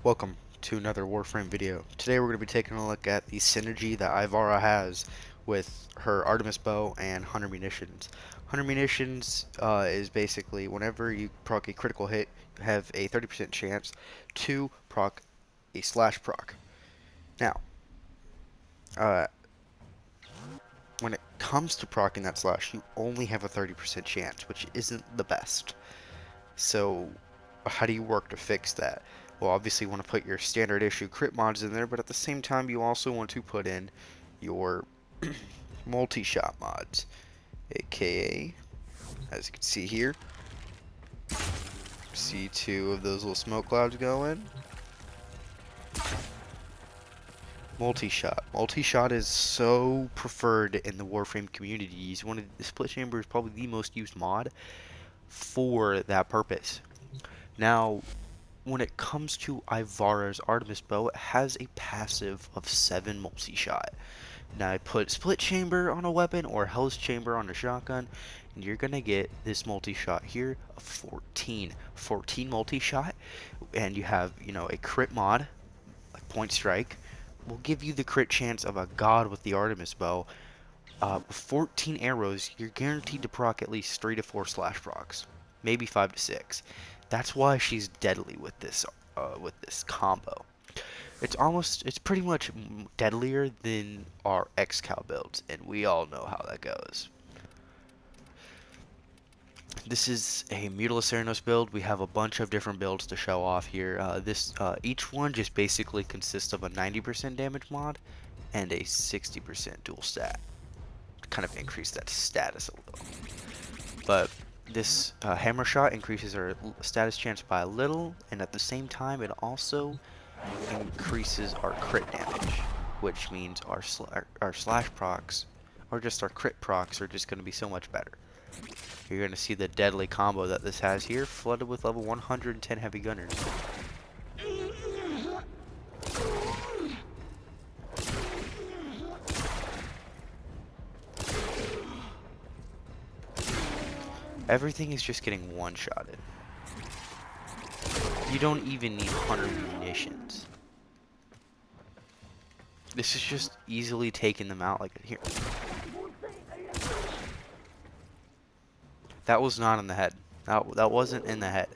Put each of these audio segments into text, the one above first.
Welcome to another Warframe video. Today we're going to be taking a look at the synergy that Ivara has with her Artemis Bow and Hunter Munitions. Hunter Munitions is basically whenever you proc a critical hit, you have a 30% chance to proc a slash proc. Now, uh, when it comes to procking that slash, you only have a 30% chance, which isn't the best. So, how do you work to fix that? Well, obviously you want to put your standard issue crit mods in there, but at the same time you also want to put in your multi-shot mods, aka, as you can see here, see two of those little smoke clouds going. Multi-shot. Multi-shot is so preferred in the Warframe communities. One of the split chamber is probably the most used mod for that purpose. Now, when it comes to Ivara's Artemis Bow, it has a passive of 7 multi-shot. Now I put Split Chamber on a weapon or Hell's Chamber on a shotgun, and you're gonna get this multi-shot here of 14. 14 multi-shot, and you have, a crit mod, like Point Strike, will give you the crit chance of a god with the Artemis Bow. With 14 arrows, you're guaranteed to proc at least 3 to 4 slash procs, maybe 5 to 6. That's why she's deadly with this combo. It's pretty much deadlier than our X-Cow builds, and we all know how that goes. This is a Mutilus Aceros build. We have a bunch of different builds to show off here. Each one just basically consists of a 90% damage mod and a 60% dual stat. To kind of increase that status a little. But this hammer shot increases our status chance by a little, and at the same time it also increases our crit damage, which means our slash procs, or just our crit procs, are just going to be so much better. You're going to see the deadly combo that this has here, flooded with level 110 heavy gunners. Everything is just getting one-shotted. You don't even need Hunter Munitions. This is just easily taking them out like here. That was not in the head. That wasn't in the head.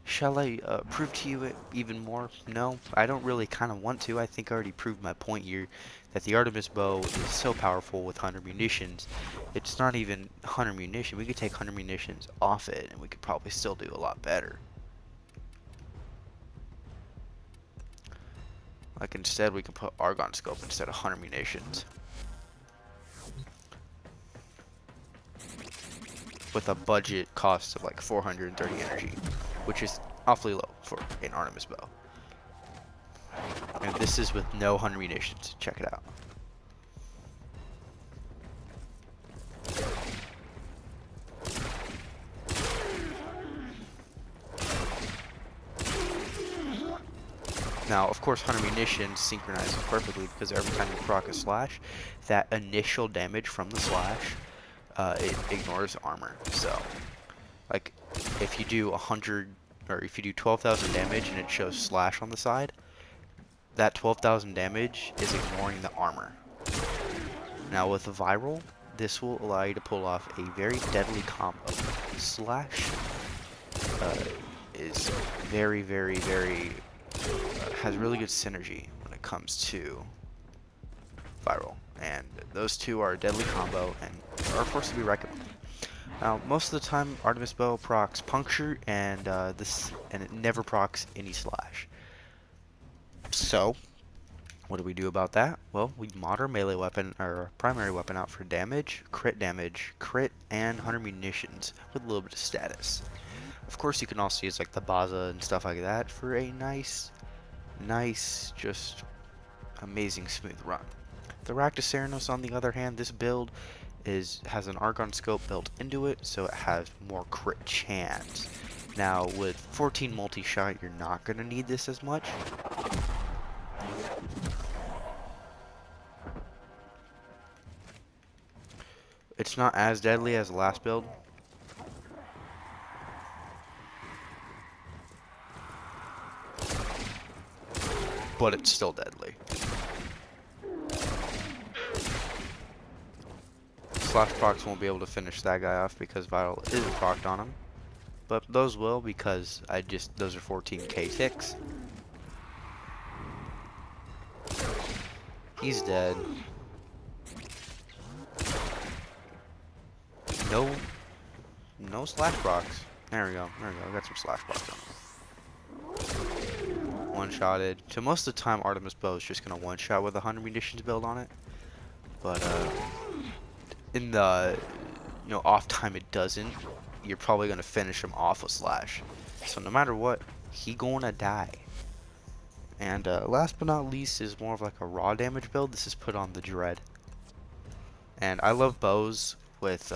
Shall I prove to you it even more? No, I don't really kind of want to. I think I already proved my point here that the Artemis Bow is so powerful with Hunter Munitions. It's not even Hunter Munition. We could take Hunter Munitions off it and we could probably still do a lot better. Like instead we can put Argon Scope instead of Hunter Munitions. With a budget cost of like 430 energy, which is awfully low for an Artemis Bow. And this is with no Hunter Munitions. Check it out. Now, of course, Hunter Munitions synchronizes perfectly because every time you proc a slash, that initial damage from the slash, it ignores armor. So, like, if you do 100, or if you do 12,000 damage and it shows slash on the side, that 12,000 damage is ignoring the armor. Now, with viral, this will allow you to pull off a very deadly combo. Slash is very, very, very has really good synergy when it comes to viral, and those two are a deadly combo and are a force to be reckoned with. Now, most of the time, Artemis Bow procs puncture, and it never procs any slash. So, what do we do about that? Well, we mod our melee weapon, our primary weapon, out for damage, crit, and Hunter Munitions with a little bit of status. Of course, you can also use like the Baza and stuff like that for a nice, just amazing smooth run. The Aceros, on the other hand, this build has an Argon Scope built into it, so it has more crit chance. Now, with 14 multi-shot, you're not going to need this as much. It's not as deadly as the last build. but it's still deadly. Slash procs won't be able to finish that guy off because Vital isn't procced on him. But those will, because those are 14k ticks. He's dead. No slash procs. There we go. I got some slash procs on him. One-shotted. So most of the time, Artemis Bow is just gonna one-shot with a 100 munitions build on it. But in the off time it doesn't. You're probably gonna finish him off with slash. So no matter what, he gonna die. And last but not least is more of like a raw damage build. This is put on the Dread. And I love bows with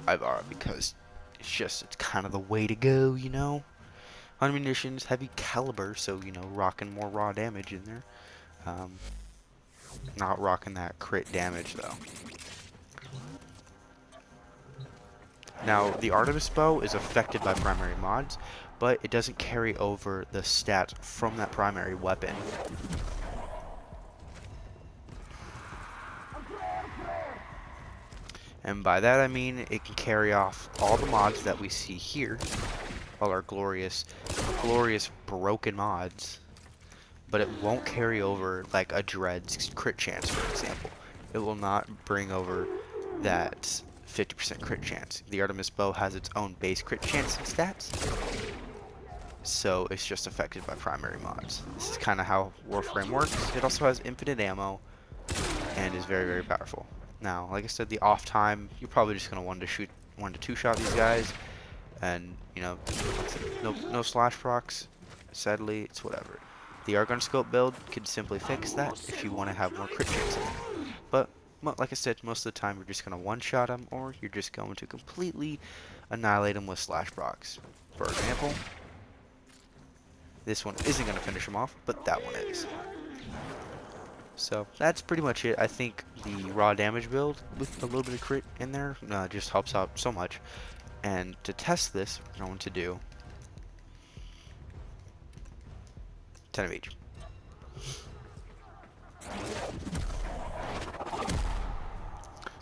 Ivara because it's kind of the way to go, 100 munitions, heavy caliber, so rocking more raw damage in there. Not rocking that crit damage though. Now, the Artemis Bow is affected by primary mods, but it doesn't carry over the stats from that primary weapon. And by that I mean it can carry off all the mods that we see here, all our glorious broken mods, but it won't carry over like a Dread's crit chance, for example. It will not bring over that 50% crit chance. The Artemis Bow has its own base crit chance and stats, so it's just affected by primary mods. This is kind of how Warframe works. It also has infinite ammo and is very, very powerful. Now, like I said, the off time, you're probably just gonna want to two-shot these guys, and no slash procs. Sadly, it's whatever. The Argon Scope build can simply fix that if you want to have more crit chance in it. But like I said, most of the time you're just going to one-shot them, or you're just going to completely annihilate them with slash procs. For example, this one isn't going to finish him off, but that one is. So that's pretty much it. I think the raw damage build with a little bit of crit in there just helps out so much. And to test this, we're going to do 10 of each.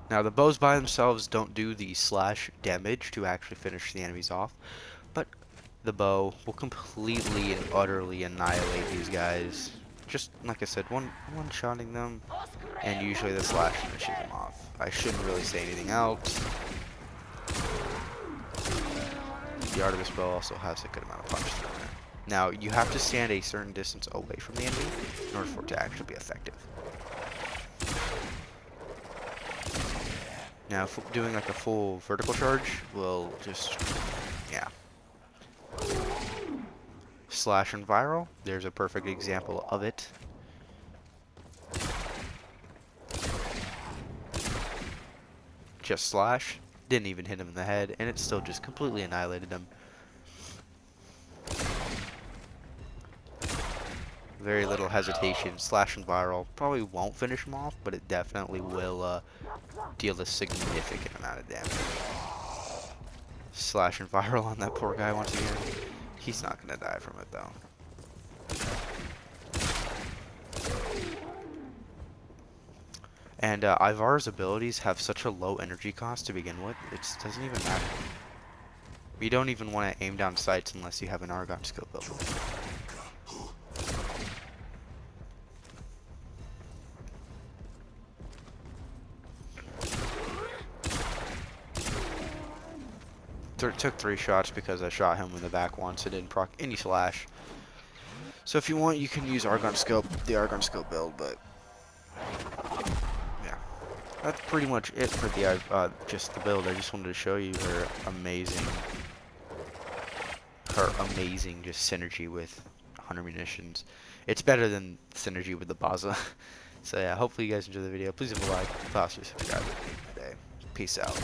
Now, the bows by themselves don't do the slash damage to actually finish the enemies off, but the bow will completely and utterly annihilate these guys. Just like I said, one-shotting them, and usually the slash finishes them off. I shouldn't really say anything else. The Artemis Bow also has a good amount of punch through there. Now, you have to stand a certain distance away from the enemy in order for it to actually be effective. Now, if doing like a full vertical charge will just, Slash and viral, there's a perfect example of it. Just slash, didn't even hit him in the head, and it still just completely annihilated him. Very little hesitation. Slash and viral probably won't finish him off, but it definitely will deal a significant amount of damage. Slash and viral on that poor guy once again. He's not gonna die from it though. And Ivar's abilities have such a low energy cost to begin with, it doesn't even matter. You don't even want to aim down sights unless you have an Argon skill build. Took 3 shots because I shot him in the back once. It didn't proc any slash. So if you want, you can use Argon Scope, the Argon Scope build, but yeah, that's pretty much it for the just the build. I just wanted to show you her amazing just synergy with 100 munitions. It's better than synergy with the Baza. So yeah, hopefully you guys enjoy the video. Please leave a like, possibly subscribe. Peace out.